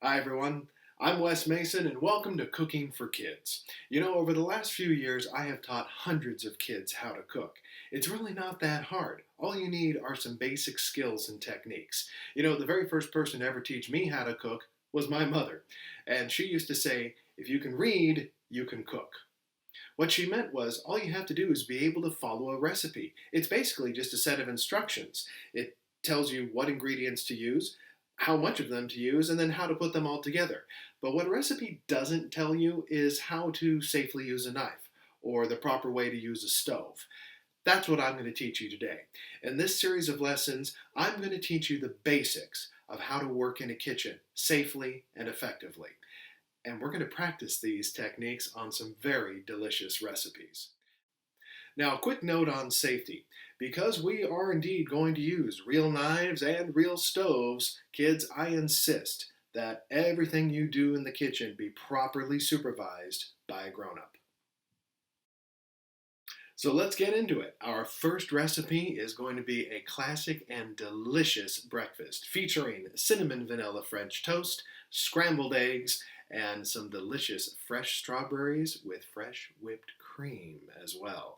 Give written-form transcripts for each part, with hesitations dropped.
Hi everyone, I'm Wes Mason and welcome to Cooking for Kids. You know, over the last few years I have taught hundreds of kids how to cook. It's really not that hard. All you need are some basic skills and techniques. You know, the very first person to ever teach me how to cook was my mother. And she used to say, if you can read, you can cook. What she meant was all you have to do is be able to follow a recipe. It's basically just a set of instructions. It tells you what ingredients to use, how much of them to use, and then how to put them all together. But what a recipe doesn't tell you is how to safely use a knife or the proper way to use a stove. That's what I'm going to teach you today. In this series of lessons, I'm going to teach you the basics of how to work in a kitchen safely and effectively. And we're going to practice these techniques on some very delicious recipes. Now, a quick note on safety. Because we are indeed going to use real knives and real stoves, kids, I insist that everything you do in the kitchen be properly supervised by a grown up. So let's get into it. Our first recipe is going to be a classic and delicious breakfast featuring cinnamon vanilla French toast, scrambled eggs, and some delicious fresh strawberries with fresh whipped cream as well.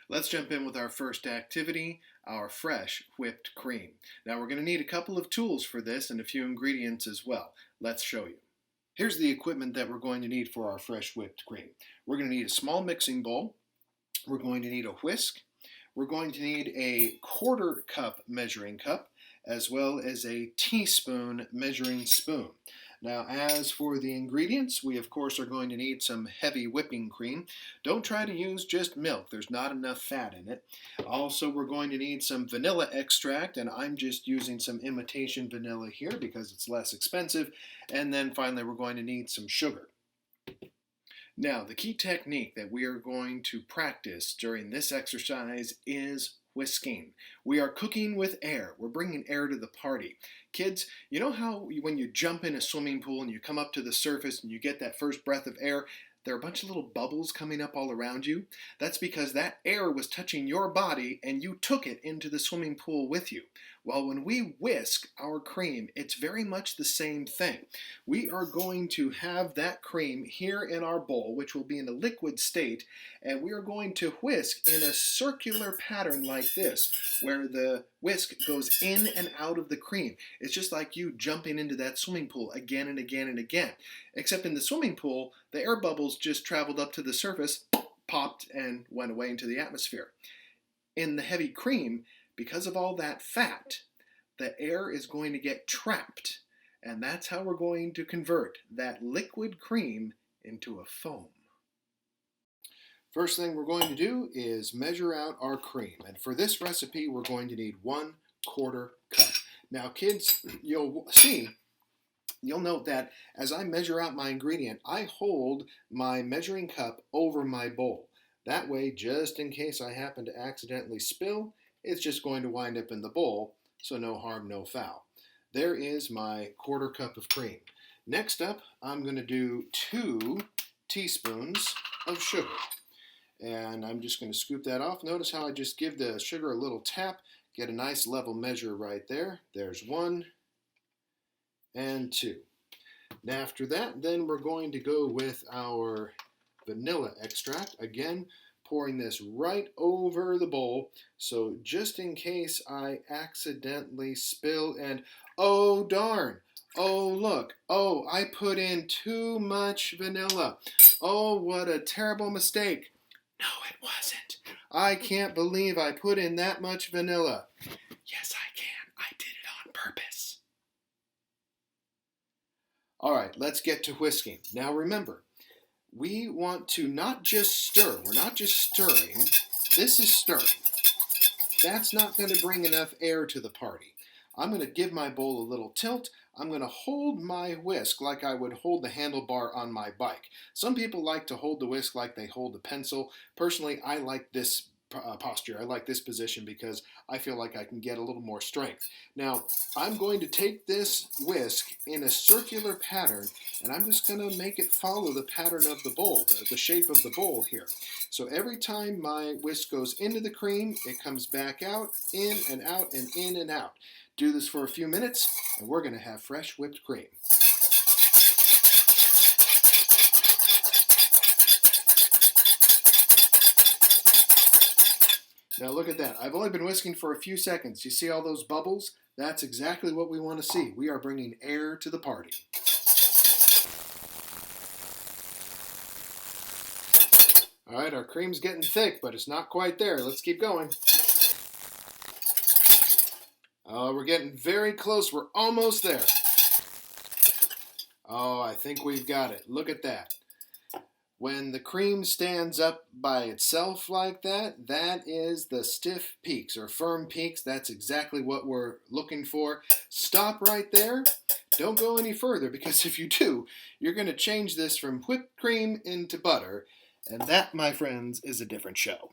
Let's jump in with our first activity, our fresh whipped cream. Now we're going to need a couple of tools for this and a few ingredients as well. Let's show you. Here's the equipment that we're going to need for our fresh whipped cream. We're going to need a small mixing bowl. We're going to need a whisk. We're going to need a quarter cup measuring cup as well as a teaspoon measuring spoon. Now, as for the ingredients, we of course are going to need some heavy whipping cream. Don't try to use just milk. There's not enough fat in it. Also, we're going to need some vanilla extract, and I'm just using some imitation vanilla here because it's less expensive. And then finally, we're going to need some sugar. Now, the key technique that we are going to practice during this exercise is whisking. We are cooking with air. We're bringing air to the party. Kids, you know how when you jump in a swimming pool and you come up to the surface and you get that first breath of air, there are a bunch of little bubbles coming up all around you? That's because that air was touching your body and you took it into the swimming pool with you. Well, when we whisk our cream, it's very much the same thing. We are going to have that cream here in our bowl, which will be in a liquid state, and we are going to whisk in a circular pattern like this, where the whisk goes in and out of the cream. It's just like you jumping into that swimming pool again and again and again. Except in the swimming pool, the air bubbles just traveled up to the surface, popped, and went away into the atmosphere. In the heavy cream, because of all that fat, the air is going to get trapped. And that's how we're going to convert that liquid cream into a foam. First thing we're going to do is measure out our cream. And for this recipe, we're going to need 1/4 cup. Now, kids, you'll note that as I measure out my ingredient, I hold my measuring cup over my bowl. That way, just in case I happen to accidentally spill, it's just going to wind up in the bowl, so no harm, no foul. There is my 1/4 cup of cream. Next up, I'm going to do 2 teaspoons of sugar. And I'm just going to scoop that off. Notice how I just give the sugar a little tap, get a nice level measure right there. There's 1 and 2. Now after that, then we're going to go with our vanilla extract. Again, pouring this right over the bowl. So just in case I accidentally spill and, oh darn, oh look, oh I put in too much vanilla. Oh, what a terrible mistake. No, it wasn't. I can't believe I put in that much vanilla. Yes, I can. I did it on purpose. All right, let's get to whisking. Now remember, we want to not just stir. We're not just stirring. This is stirring. That's not going to bring enough air to the party. I'm going to give my bowl a little tilt. I'm going to hold my whisk like I would hold the handlebar on my bike. Some people like to hold the whisk like they hold a pencil. Personally, I like this posture. I like this position because I feel like I can get a little more strength. Now, I'm going to take this whisk in a circular pattern, and I'm just going to make it follow the pattern of the bowl, the shape of the bowl here. So every time my whisk goes into the cream, it comes back out, in and out, and in and out. Do this for a few minutes, and we're going to have fresh whipped cream. Now look at that. I've only been whisking for a few seconds. You see all those bubbles? That's exactly what we want to see. We are bringing air to the party. All right, our cream's getting thick, but it's not quite there. Let's keep going. Oh, we're getting very close. We're almost there. Oh, I think we've got it. Look at that. When the cream stands up by itself like that, that is the stiff peaks or firm peaks. That's exactly what we're looking for. Stop right there. Don't go any further, because if you do, you're going to change this from whipped cream into butter. And that, my friends, is a different show.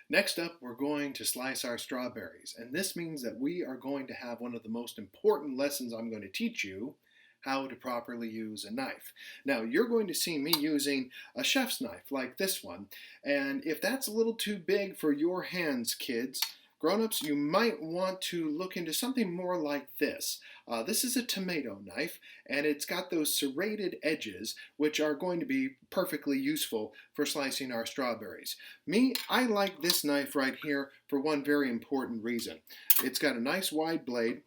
Next up, we're going to slice our strawberries. And this means that we are going to have one of the most important lessons I'm going to teach you: how to properly use a knife. Now, you're going to see me using a chef's knife like this one, and if that's a little too big for your hands, kids, grown-ups, you might want to look into something more like this. This is a tomato knife, and it's got those serrated edges, which are going to be perfectly useful for slicing our strawberries. Me, I like this knife right here for one very important reason. It's got a nice wide blade,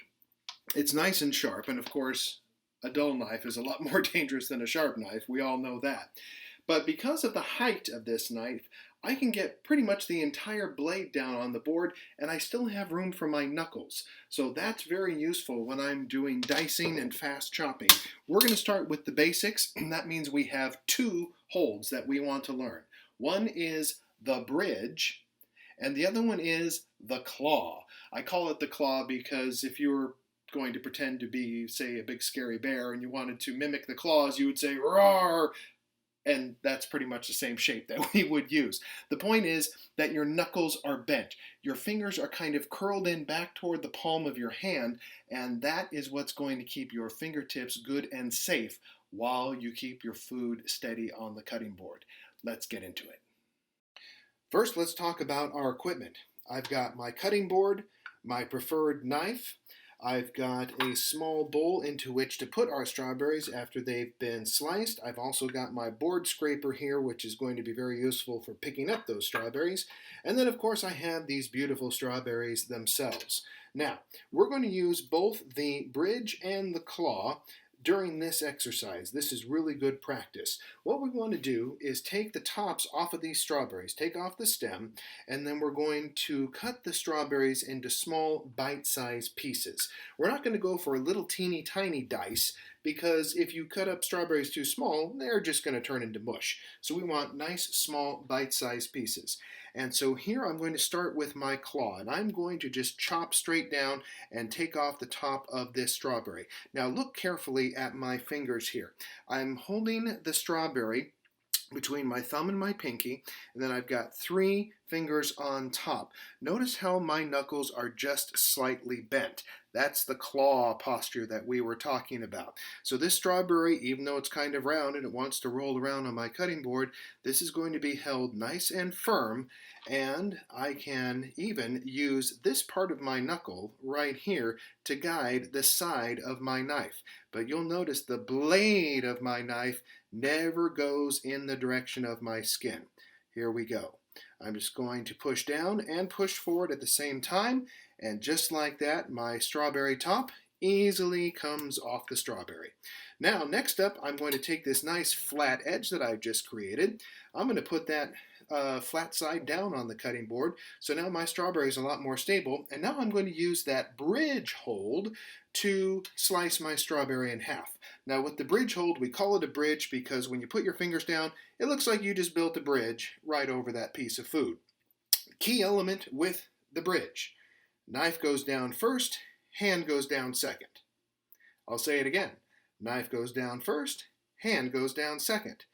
it's nice and sharp, and of course, a dull knife is a lot more dangerous than a sharp knife. We all know that. But because of the height of this knife, I can get pretty much the entire blade down on the board, and I still have room for my knuckles. So that's very useful when I'm doing dicing and fast chopping. We're going to start with the basics, and that means we have two holds that we want to learn. One is the bridge, and the other one is the claw. I call it the claw because if you were going to pretend to be, say, a big scary bear and you wanted to mimic the claws, you would say roar, and that's pretty much the same shape that we would use. The point is that your knuckles are bent. Your fingers are kind of curled in back toward the palm of your hand, and that is what's going to keep your fingertips good and safe while you keep your food steady on the cutting board. Let's get into it. First, let's talk about our equipment. I've got my cutting board, my preferred knife. I've got a small bowl into which to put our strawberries after they've been sliced. I've also got my board scraper here, which is going to be very useful for picking up those strawberries. And then, of course, I have these beautiful strawberries themselves. Now, we're going to use both the bridge and the claw during this exercise. This is really good practice. What we want to do is take the tops off of these strawberries, take off the stem, and then we're going to cut the strawberries into small bite-sized pieces. We're not going to go for a little teeny tiny dice, because if you cut up strawberries too small, they're just going to turn into mush. So we want nice small bite-sized pieces. And so here I'm going to start with my claw, and I'm going to just chop straight down and take off the top of this strawberry. Now look carefully at my fingers here. I'm holding the strawberry between my thumb and my pinky, and then I've got 3 fingers on top. Notice how my knuckles are just slightly bent. That's the claw posture that we were talking about. So this strawberry, even though it's kind of round and it wants to roll around on my cutting board, this is going to be held nice and firm, and I can even use this part of my knuckle right here to guide the side of my knife. But you'll notice the blade of my knife never goes in the direction of my skin. Here we go. I'm just going to push down and push forward at the same time, and just like that, my strawberry top easily comes off the strawberry. Now, next up, I'm going to take this nice flat edge that I've just created. I'm going to put that flat side down on the cutting board, so now my strawberry is a lot more stable, and now I'm going to use that bridge hold to slice my strawberry in half. Now with the bridge hold, we call it a bridge because when you put your fingers down, it looks like you just built a bridge right over that piece of food. Key element with the bridge: knife goes down first, hand goes down second. I'll say it again. Knife goes down first, hand goes down second.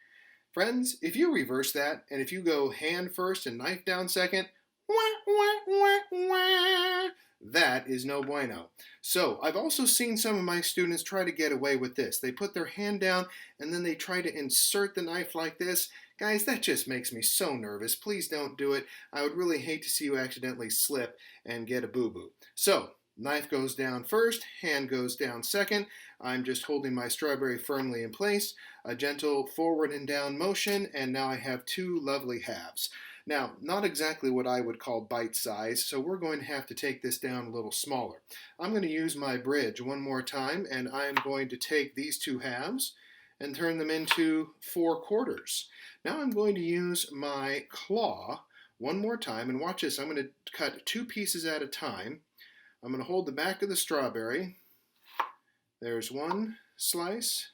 Friends, if you reverse that, and if you go hand first and knife down second, wah, wah, wah, wah, that is no bueno. So I've also seen some of my students try to get away with this. They put their hand down and then they try to insert the knife like this. Guys, that just makes me so nervous. Please don't do it. I would really hate to see you accidentally slip and get a boo-boo. So knife goes down first, hand goes down second. I'm just holding my strawberry firmly in place, a gentle forward and down motion, and now I have 2 lovely halves. Now, not exactly what I would call bite size, so we're going to have to take this down a little smaller. I'm going to use my bridge one more time, and I'm going to take these two halves and turn them into 4/4. Now I'm going to use my claw one more time, and watch this. I'm going to cut 2 pieces at a time. I'm going to hold the back of the strawberry. There's 1 slice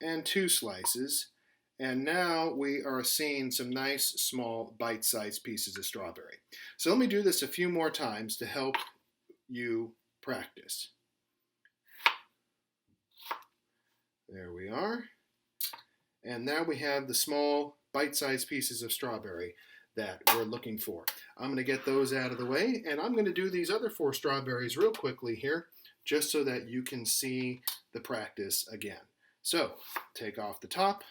and 2 slices. And now we are seeing some nice small bite-sized pieces of strawberry. So let me do this a few more times to help you practice. There we are. And now we have the small bite-sized pieces of strawberry that we're looking for. I'm going to get those out of the way, and I'm going to do these other 4 strawberries real quickly here, just so that you can see the practice again. So take off the top.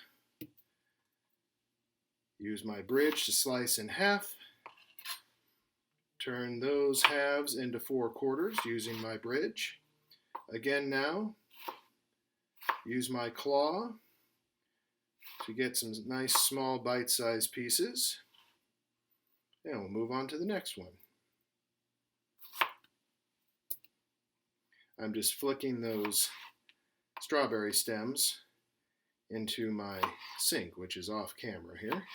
Use my bridge to slice in half. Turn those halves into 4/4 using my bridge. Again now, use my claw to get some nice small bite-sized pieces. And we'll move on to the next one. I'm just flicking those strawberry stems into my sink, which is off camera here.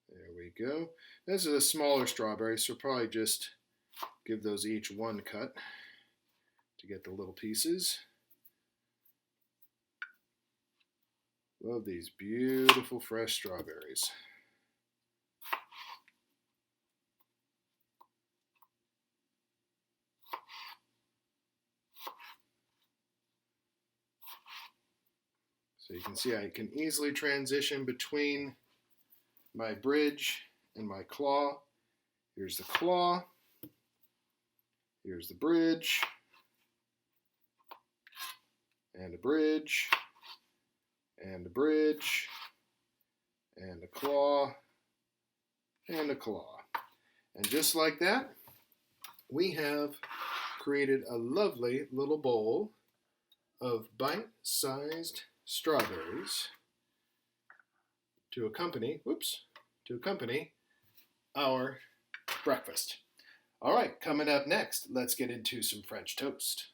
There we go. This is a smaller strawberry, so probably just give those each 1 cut to get the little pieces. Love these beautiful fresh strawberries. So you can see I can easily transition between my bridge and my claw. Here's the claw. Here's the bridge. And a bridge. And a bridge. And a claw. And a claw. And just like that, we have created a lovely little bowl of bite-sized strawberries to accompany our breakfast. All right, coming up next, let's get into some French toast.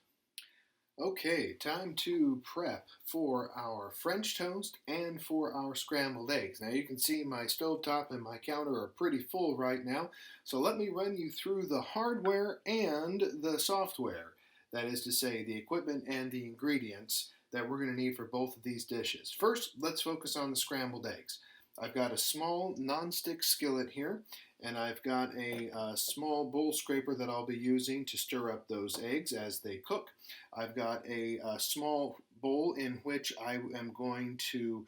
Okay, time to prep for our French toast and for our scrambled eggs. Now you can see my stovetop and my counter are pretty full right now, so let me run you through the hardware and the software. That is to say, the equipment and the ingredients that we're going to need for both of these dishes. First, let's focus on the scrambled eggs. I've got a small non-stick skillet here, and I've got a small bowl scraper that I'll be using to stir up those eggs as they cook. I've got a small bowl in which I am going to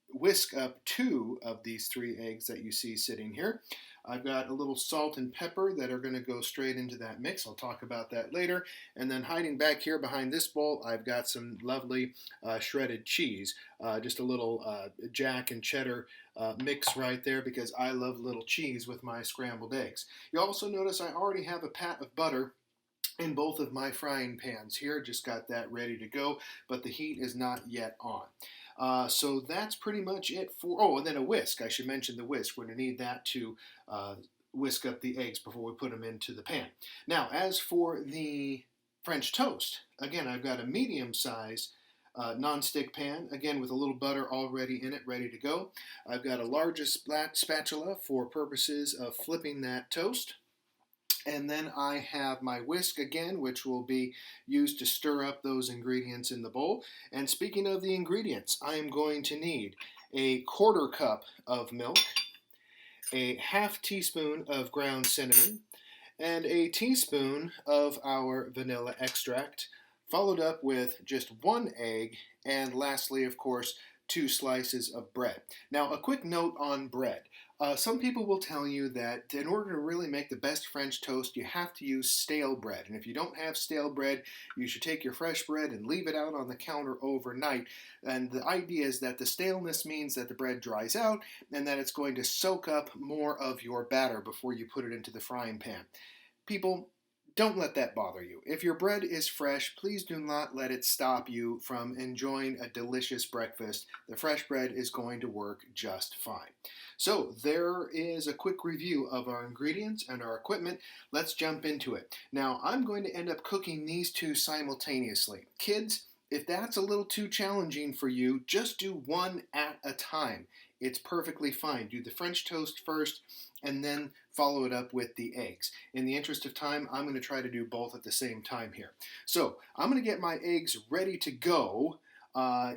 whisk up 2 of these 3 eggs that you see sitting here. I've got a little salt and pepper that are going to go straight into that mix. I'll talk about that later. And then hiding back here behind this bowl, I've got some lovely shredded cheese. Just a little Jack and cheddar mix right there, because I love little cheese with my scrambled eggs. You also notice I already have a pat of butter in both of my frying pans here. Just got that ready to go, but the heat is not yet on. So that's pretty much it for, oh, and then a whisk. I should mention the whisk. We're going to need that to whisk up the eggs before we put them into the pan. Now, as for the French toast, again, I've got a medium-size non-stick pan, again with a little butter already in it, ready to go. I've got a largest spatula for purposes of flipping that toast. And then I have my whisk again, which will be used to stir up those ingredients in the bowl. And speaking of the ingredients, I am going to need a 1/4 cup of milk, a 1/2 teaspoon of ground cinnamon, and a teaspoon of our vanilla extract, followed up with just 1 egg, and lastly, of course, 2 slices of bread. Now, a quick note on bread. Some people will tell you that in order to really make the best French toast, you have to use stale bread. And if you don't have stale bread, you should take your fresh bread and leave it out on the counter overnight. And the idea is that the staleness means that the bread dries out and that it's going to soak up more of your batter before you put it into the frying pan. People, don't let that bother you. If your bread is fresh, please do not let it stop you from enjoying a delicious breakfast. The fresh bread is going to work just fine. So there is a quick review of our ingredients and our equipment. Let's jump into it. Now, I'm going to end up cooking these two simultaneously. Kids, if that's a little too challenging for you, just do one at a time. It's perfectly fine. Do the French toast first and then follow it up with the eggs. In the interest of time, I'm going to try to do both at the same time here. So I'm going to get my eggs ready to go,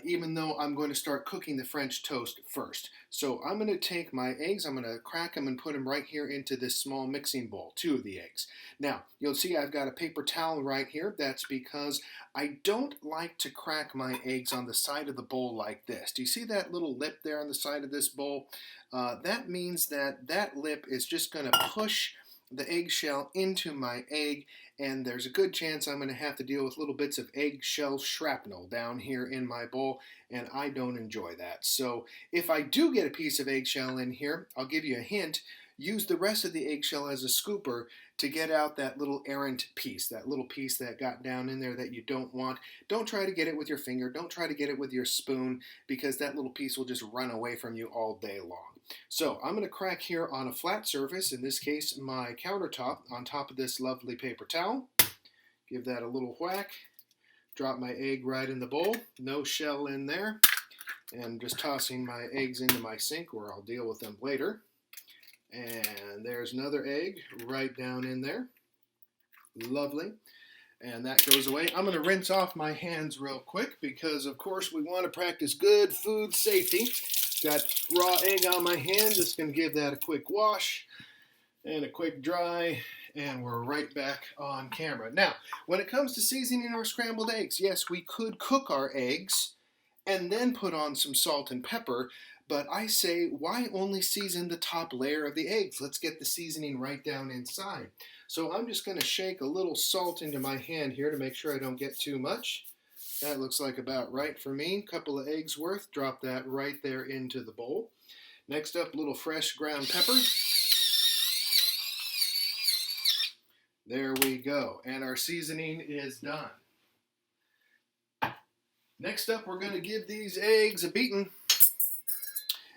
even though I'm going to start cooking the French toast first. So I'm going to take my eggs, I'm going to crack them and put them right here into this small mixing bowl, 2 of the eggs. Now, you'll see I've got a paper towel right here. That's because I don't like to crack my eggs on the side of the bowl like this. Do you see that little lip there on the side of this bowl? That means that that lip is just going to push the eggshell into my egg, and there's a good chance I'm going to have to deal with little bits of eggshell shrapnel down here in my bowl, and I don't enjoy that. So if I do get a piece of eggshell in here, I'll give you a hint. Use the rest of the eggshell as a scooper to get out that little errant piece, that little piece that got down in there that you don't want. Don't try to get it with your finger. Don't try to get it with your spoon, because that little piece will just run away from you all day long. So I'm going to crack here on a flat surface, in this case my countertop, on top of this lovely paper towel. Give that a little whack. Drop my egg right in the bowl. No shell in there. And just tossing my eggs into my sink where I'll deal with them later. And there's another egg right down in there. Lovely. And that goes away. I'm going to rinse off my hands real quick because, of course, we want to practice good food safety. Got raw egg on my hand. Just going to give that a quick wash and a quick dry, and we're right back on camera. Now, when it comes to seasoning our scrambled eggs, yes, we could cook our eggs and then put on some salt and pepper, but I say, why only season the top layer of the eggs? Let's get the seasoning right down inside. So I'm just going to shake a little salt into my hand here to make sure I don't get too much. That looks like about right for me. A couple of eggs worth. Drop that right there into the bowl. Next up, a little fresh ground pepper. There we go. And our seasoning is done. Next up, we're going to give these eggs a beating.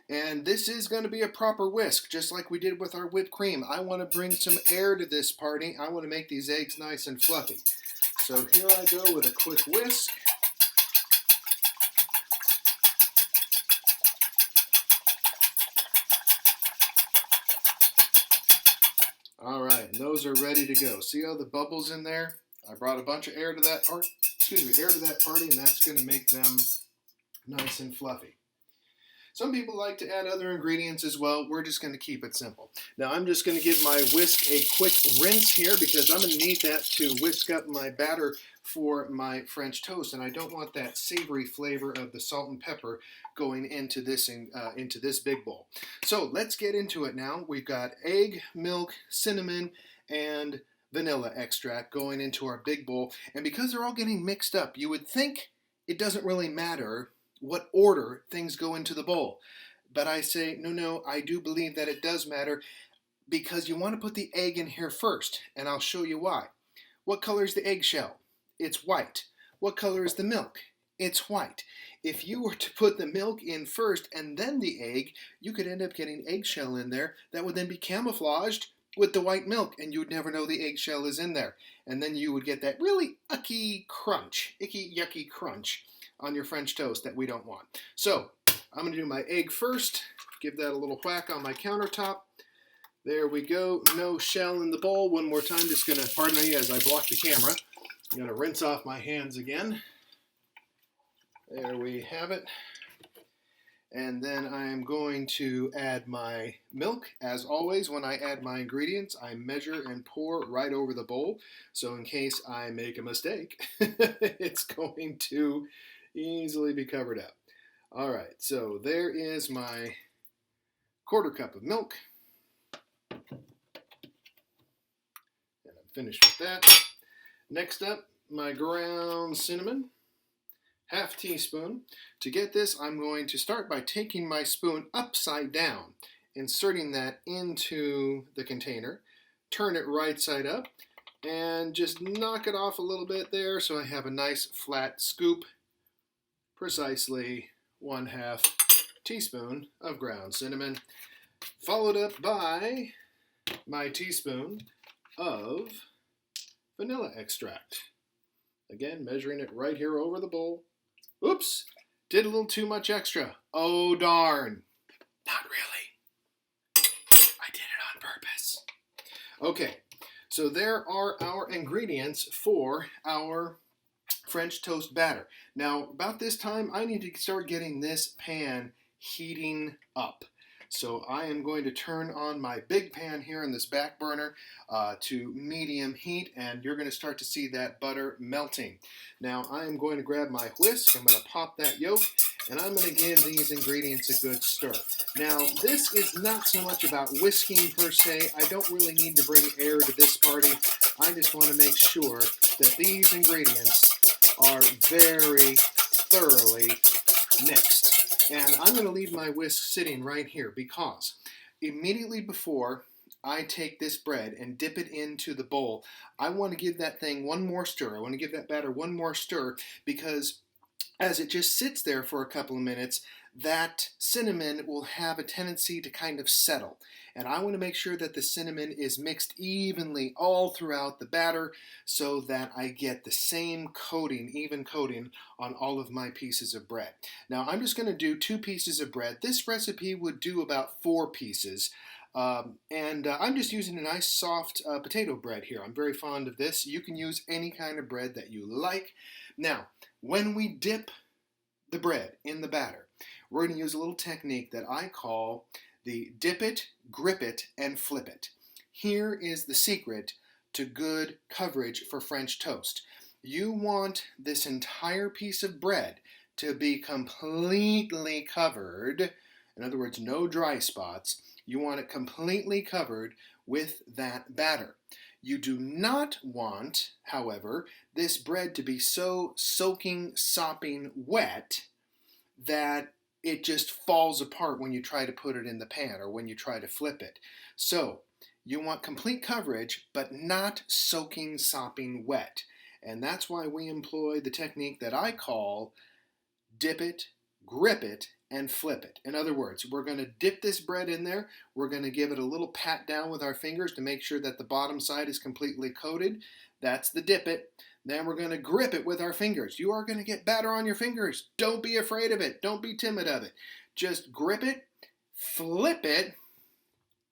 And this is going to be a proper whisk, just like we did with our whipped cream. I want to bring some air to this party. I want to make these eggs nice and fluffy. So here I go with a quick whisk. All right, and those are ready to go. See all the bubbles in there? I brought a bunch of air to that party, and that's going to make them nice and fluffy. Some people like to add other ingredients as well. We're just going to keep it simple. Now I'm just going to give my whisk a quick rinse here because I'm going to need that to whisk up my batter for my French toast, and I don't want that savory flavor of the salt and pepper going into this big bowl. So let's get into it now. We've got egg, milk, cinnamon, and vanilla extract going into our big bowl, and because they're all getting mixed up, you would think it doesn't really matter what order things go into the bowl. But I say, no, I do believe that it does matter because you want to put the egg in here first, and I'll show you why. What color is the eggshell? It's white. What color is the milk? It's white. If you were to put the milk in first and then the egg, you could end up getting eggshell in there that would then be camouflaged with the white milk, and you would never know the eggshell is in there. And then you would get that really icky, yucky crunch on your French toast that we don't want. So I'm going to do my egg first. Give that a little whack on my countertop. There we go. No shell in the bowl. One more time. Just going to, pardon me as I block the camera. I'm going to rinse off my hands again. There we have it. And then I'm going to add my milk. As always, when I add my ingredients, I measure and pour right over the bowl. So in case I make a mistake, it's going to easily be covered up. All right, so there is my 1/4 cup of milk. And I'm finished with that. Next up, my ground cinnamon, 1/2 teaspoon. To get this, I'm going to start by taking my spoon upside down, inserting that into the container, turn it right side up, and just knock it off a little bit there so I have a nice flat scoop, precisely 1/2 teaspoon of ground cinnamon, followed up by my teaspoon of vanilla extract. Again, measuring it right here over the bowl. Oops, did a little too much extra. Oh darn. Not really. I did it on purpose. Okay, so there are our ingredients for our French toast batter. Now, about this time, I need to start getting this pan heating up. So I am going to turn on my big pan here in this back burner to medium heat, and you're going to start to see that butter melting. Now I am going to grab my whisk, I'm going to pop that yolk, and I'm going to give these ingredients a good stir. Now this is not so much about whisking per se. I don't really need to bring air to this party. I just want to make sure that these ingredients are very thoroughly mixed. And I'm going to leave my whisk sitting right here because immediately before I take this bread and dip it into the bowl, I want to give that thing one more stir. I want to give that batter one more stir because as it just sits there for a couple of minutes, that cinnamon will have a tendency to kind of settle. And I want to make sure that the cinnamon is mixed evenly all throughout the batter so that I get the same coating, even coating on all of my pieces of bread. Now I'm just going to do 2 pieces of bread. This recipe would do about 4 pieces. I'm just using a nice soft potato bread here. I'm very fond of this. You can use any kind of bread that you like. Now, when we dip the bread in the batter, we're going to use a little technique that I call the dip it, grip it, and flip it. Here is the secret to good coverage for French toast. You want this entire piece of bread to be completely covered. In other words, no dry spots. You want it completely covered with that batter. You do not want, however, this bread to be so soaking, sopping wet that it just falls apart when you try to put it in the pan or when you try to flip it. So you want complete coverage, but not soaking, sopping wet. And that's why we employ the technique that I call dip it, grip it, and flip it. In other words, we're going to dip this bread in there. We're going to give it a little pat down with our fingers to make sure that the bottom side is completely coated. That's the dip it. Then we're going to grip it with our fingers. You are going to get batter on your fingers. Don't be afraid of it. Don't be timid of it. Just grip it, flip it,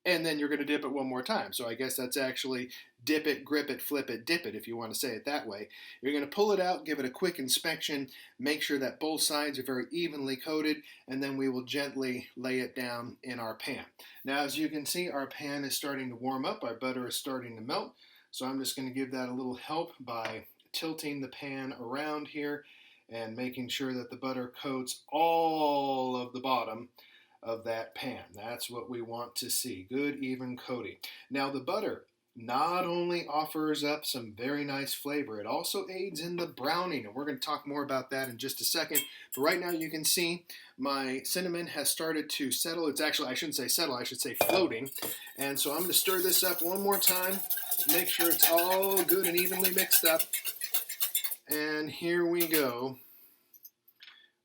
and then you're going to dip it one more time. So I guess that's actually dip it, grip it, flip it, dip it, if you want to say it that way. You're going to pull it out, give it a quick inspection, make sure that both sides are very evenly coated, and then we will gently lay it down in our pan. Now, as you can see, our pan is starting to warm up. Our butter is starting to melt. So I'm just going to give that a little help by tilting the pan around here and making sure that the butter coats all of the bottom of that pan. That's what we want to see, good even coating. Now the butter not only offers up some very nice flavor, it also aids in the browning, and we're going to talk more about that in just a second. But right now you can see my cinnamon has started to settle. It's actually, I shouldn't say settle, I should say floating. And so I'm going to stir this up one more time, make sure it's all good and evenly mixed up. And here we go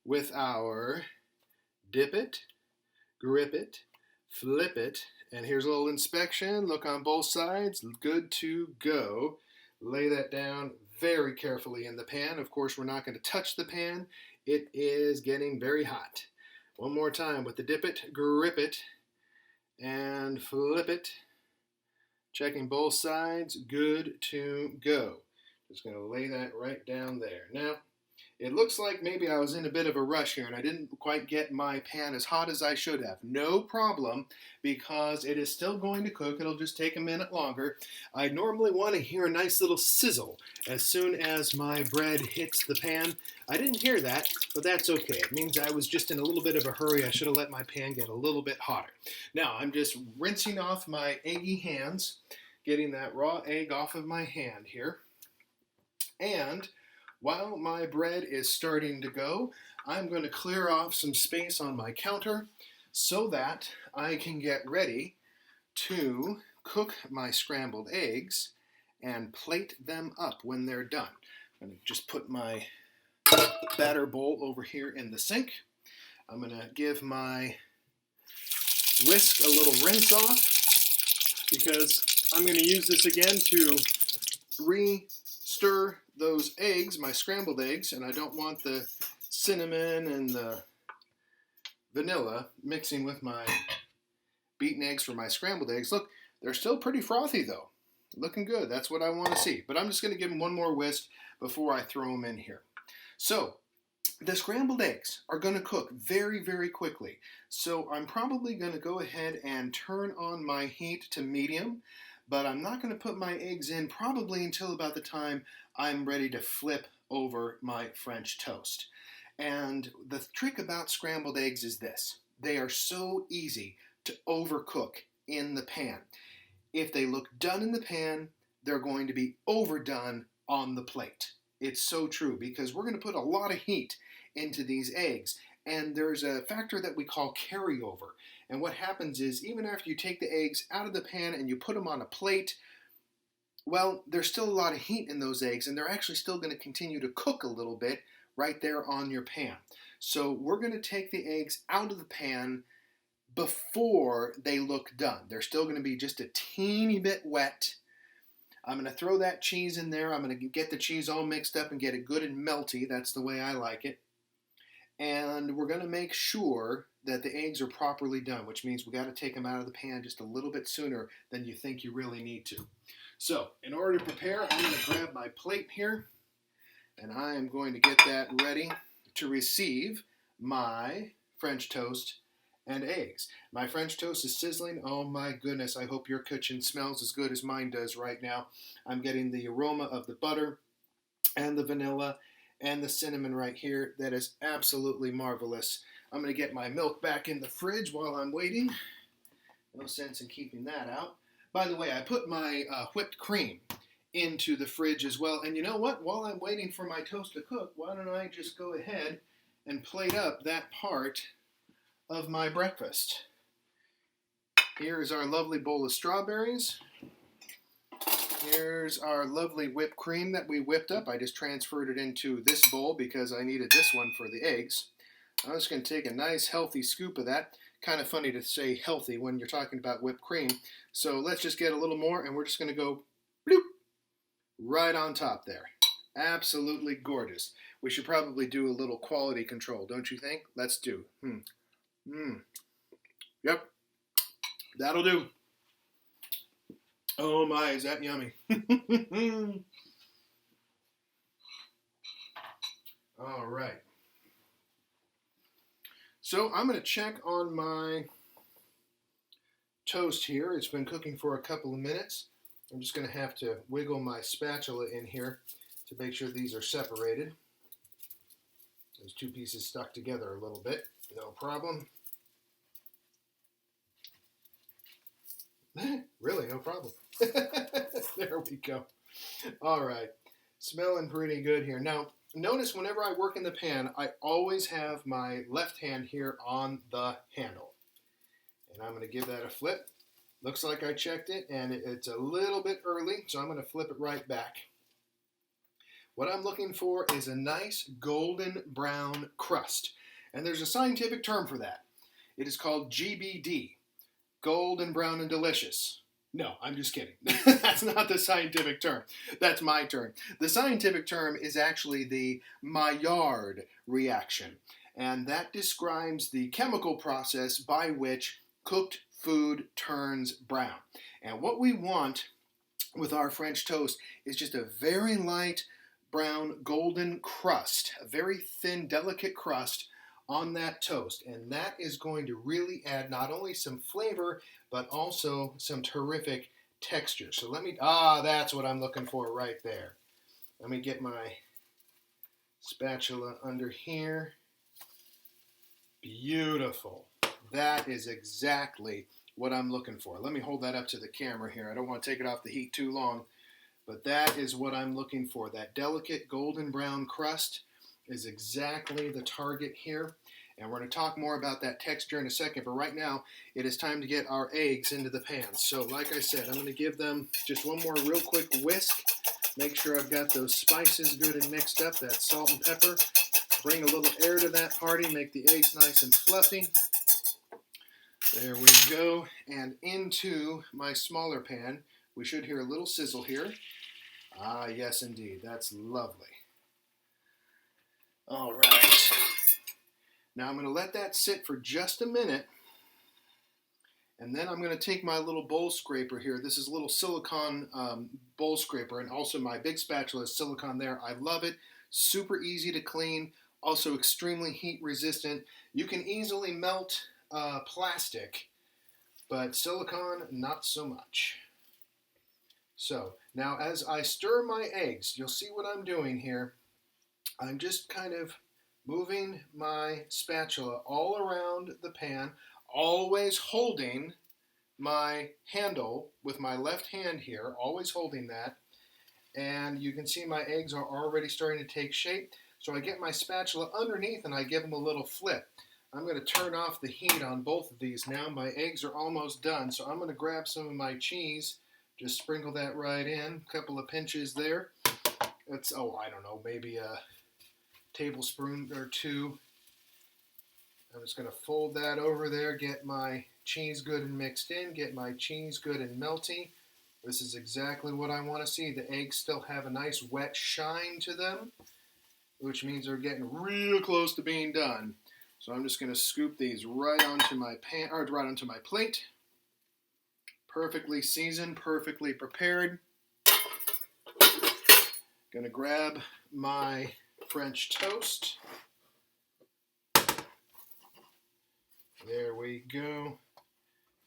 with our dip it, grip it, flip it, and here's a little inspection. Look on both sides, good to go. Lay that down very carefully in the pan. Of course, we're not going to touch the pan. It is getting very hot. One more time with the dip it, grip it, and flip it. Checking both sides, good to go. Just going to lay that right down there. Now, it looks like maybe I was in a bit of a rush here and I didn't quite get my pan as hot as I should have. No problem, because it is still going to cook. It'll just take a minute longer. I normally want to hear a nice little sizzle as soon as my bread hits the pan. I didn't hear that, but that's okay. It means I was just in a little bit of a hurry. I should have let my pan get a little bit hotter. Now, I'm just rinsing off my eggy hands, getting that raw egg off of my hand here. And while my bread is starting to go, I'm going to clear off some space on my counter so that I can get ready to cook my scrambled eggs and plate them up when they're done. I'm going to just put my batter bowl over here in the sink. I'm going to give my whisk a little rinse off because I'm going to use this again to re-stir those eggs, my scrambled eggs, and I don't want the cinnamon and the vanilla mixing with my beaten eggs for my scrambled eggs. Look, they're still pretty frothy though. Looking good. That's what I want to see. But I'm just going to give them one more whisk before I throw them in here. So the scrambled eggs are going to cook very, very quickly. So I'm probably going to go ahead and turn on my heat to medium, but I'm not going to put my eggs in probably until about the time I'm ready to flip over my French toast. And the trick about scrambled eggs is this. They are so easy to overcook in the pan. If they look done in the pan, they're going to be overdone on the plate. It's so true because we're going to put a lot of heat into these eggs. And there's a factor that we call carryover. And what happens is even after you take the eggs out of the pan and you put them on a plate, well, there's still a lot of heat in those eggs and they're actually still going to continue to cook a little bit right there on your pan. So we're going to take the eggs out of the pan before they look done. They're still going to be just a teeny bit wet. I'm going to throw that cheese in there. I'm going to get the cheese all mixed up and get it good and melty. That's the way I like it. And we're going to make sure that the eggs are properly done, which means we got to take them out of the pan just a little bit sooner than you think you really need to. So in order to prepare, I'm going to grab my plate here and I am going to get that ready to receive my French toast and eggs. My French toast is sizzling. Oh my goodness, I hope your kitchen smells as good as mine does right now. I'm getting the aroma of the butter and the vanilla and the cinnamon right here. That is absolutely marvelous. I'm going to get my milk back in the fridge while I'm waiting. No sense in keeping that out. By the way, I put my whipped cream into the fridge as well. And you know what? While I'm waiting for my toast to cook, why don't I just go ahead and plate up that part of my breakfast. Here is our lovely bowl of strawberries. Here's our lovely whipped cream that we whipped up. I just transferred it into this bowl because I needed this one for the eggs. I'm just going to take a nice healthy scoop of that. Kind of funny to say healthy when you're talking about whipped cream. So let's just get a little more and we're just going to go bloop, right on top there. Absolutely gorgeous. We should probably do a little quality control, don't you think? Let's do. Yep. That'll do. Oh my, is that yummy. All right. So I'm going to check on my toast here. It's been cooking for a couple of minutes. I'm just going to have to wiggle my spatula in here to make sure these are separated. Those two pieces stuck together a little bit. No problem. Really, no problem. There we go. All right. Smelling pretty good here. Now, notice whenever I work in the pan, I always have my left hand here on the handle. And I'm going to give that a flip. Looks like I checked it, and it's a little bit early, so I'm going to flip it right back. What I'm looking for is a nice golden brown crust. And there's a scientific term for that. It is called GBD. Golden, brown, and delicious. No, I'm just kidding. That's not the scientific term. That's my term. The scientific term is actually the Maillard reaction. And that describes the chemical process by which cooked food turns brown. And what we want with our French toast is just a very light brown golden crust, a very thin, delicate crust on that toast, and that is going to really add not only some flavor but also some terrific texture. So that's what I'm looking for right there. Let me get my spatula under here. Beautiful. That is exactly what I'm looking for. Let me hold that up to the camera here. I don't want to take it off the heat too long, but that is what I'm looking for. That delicate golden brown crust is exactly the target here. And we're going to talk more about that texture in a second, but right now it is time to get our eggs into the pan. So like I said, I'm going to give them just one more real quick whisk. Make sure I've got those spices good and mixed up, that salt and pepper. Bring a little air to that party, make the eggs nice and fluffy. There we go. And into my smaller pan, we should hear a little sizzle here. Ah, yes indeed, that's lovely. All right. Now I'm going to let that sit for just a minute. And then I'm going to take my little bowl scraper here. This is a little silicone bowl scraper, and also my big spatula is silicone there. I love it. Super easy to clean, also extremely heat resistant. You can easily melt plastic, but silicone, not so much. So now as I stir my eggs, you'll see what I'm doing here. I'm just kind of moving my spatula all around the pan, always holding my handle with my left hand here, always holding that. And you can see my eggs are already starting to take shape. So I get my spatula underneath and I give them a little flip. I'm going to turn off the heat on both of these now. My eggs are almost done, so I'm going to grab some of my cheese, just sprinkle that right in, a couple of pinches there. That's, oh, I don't know, maybe a tablespoon or two. I'm just going to fold that over there, get my cheese good and mixed in, get my cheese good and melty. This is exactly what I want to see. The eggs still have a nice wet shine to them, which means they're getting real close to being done. So I'm just going to scoop these right onto my pan, or right onto my plate. Perfectly seasoned, perfectly prepared. Going to grab my French toast. There we go.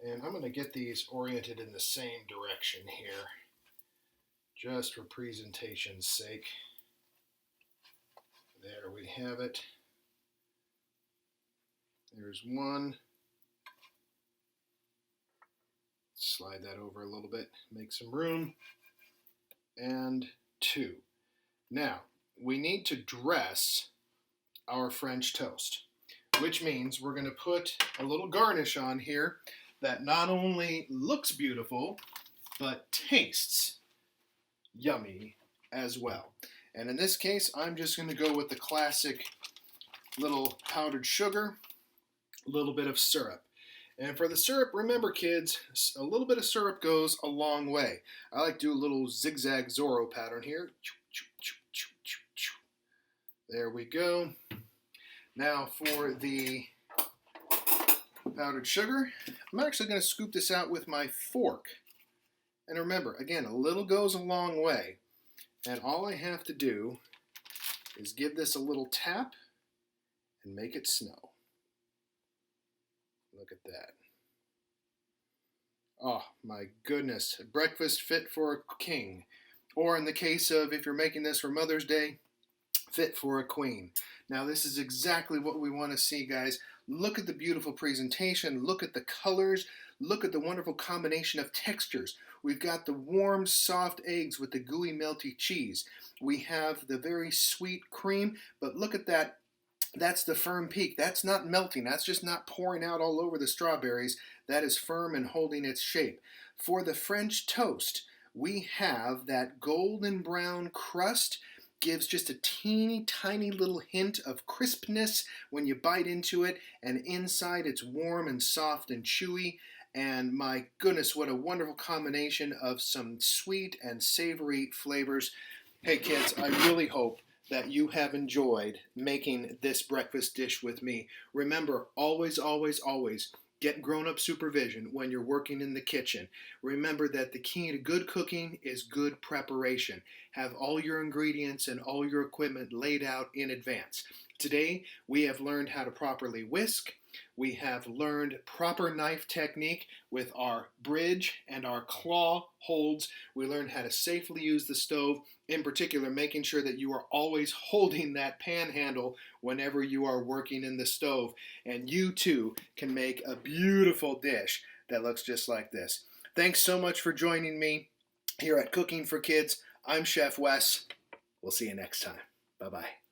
And I'm going to get these oriented in the same direction here, just for presentation's sake. There we have it. There's one. Slide that over a little bit, make some room. And two. Now, we need to dress our French toast, which means we're going to put a little garnish on here that not only looks beautiful, but tastes yummy as well. And in this case, I'm just going to go with the classic little powdered sugar, a little bit of syrup. And for the syrup, remember kids, a little bit of syrup goes a long way. I like to do a little zigzag Zorro pattern here. There we go. Now for the powdered sugar, I'm actually going to scoop this out with my fork. And remember, again, a little goes a long way. And all I have to do is give this a little tap and make it snow. Look at that. Oh my goodness, breakfast fit for a king. Or in the case of, if you're making this for Mother's Day, fit for a queen. Now this is exactly what we want to see, guys. Look at the beautiful presentation, look at the colors, look at the wonderful combination of textures. We've got the warm, soft eggs with the gooey, melty cheese. We have the very sweet cream, but look at that. That's the firm peak. That's not melting. That's just not pouring out all over the strawberries. That is firm and holding its shape. For the French toast, we have that golden brown crust. Gives just a teeny tiny little hint of crispness when you bite into it, and inside it's warm and soft and chewy. And my goodness, what a wonderful combination of some sweet and savory flavors. Hey kids, I really hope that you have enjoyed making this breakfast dish with me. Remember, always, always, always get grown-up supervision when you're working in the kitchen. Remember that the key to good cooking is good preparation. Have all your ingredients and all your equipment laid out in advance. Today, we have learned how to properly whisk. We have learned proper knife technique with our bridge and our claw holds. We learned how to safely use the stove, in particular making sure that you are always holding that pan handle whenever you are working in the stove. And you too can make a beautiful dish that looks just like this. Thanks so much for joining me here at Cooking for Kids. I'm Chef Wes. We'll see you next time. Bye-bye.